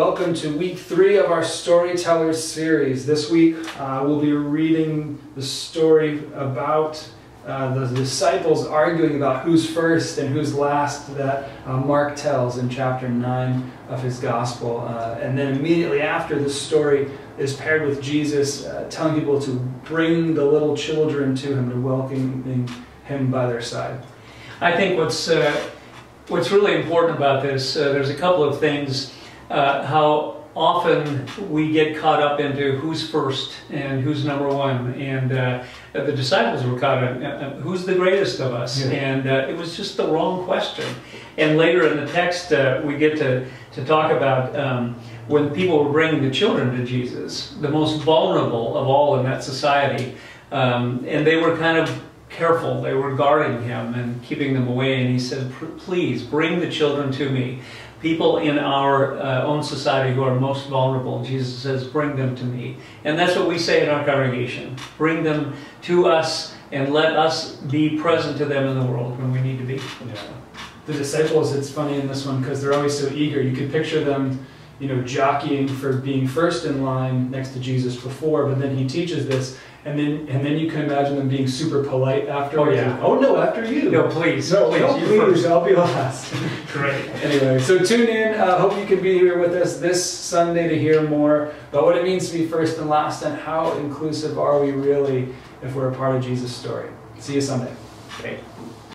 welcome to week 3 of our Storytellers series. This week we'll be reading the story about the disciples arguing about who's first and who's last that Mark tells in chapter 9 of his gospel. And then immediately after, this story is paired with Jesus telling people to bring the little children to him, to welcoming him by their side. I think what's really important about this, there's a couple of things. How often we get caught up into who's first and who's number one, and the disciples were caught up who's the greatest of us, and it was just the wrong question. And later in the text we get to talk about when people were bringing the children to Jesus, the most vulnerable of all in that society, and they were kind of careful. They were guarding him and keeping them away, and he said, please bring the children to me. People in our own society who are most vulnerable, Jesus says, bring them to me. And that's what we say in our congregation. Bring them to us and let us be present to them in the world when we need to be. Yeah. The disciples, it's funny in this one because they're always so eager. You could picture them, jockeying for being first in line next to Jesus before, but then he teaches this, and then you can imagine them being super polite afterwards. Oh, yeah. Oh no, after you. No, please. No, please, I'll be last. Great. Anyway, so tune in. Hope you can be here with us this Sunday to hear more about what it means to be first and last, and how inclusive are we really if we're a part of Jesus' story. See you Sunday. Okay.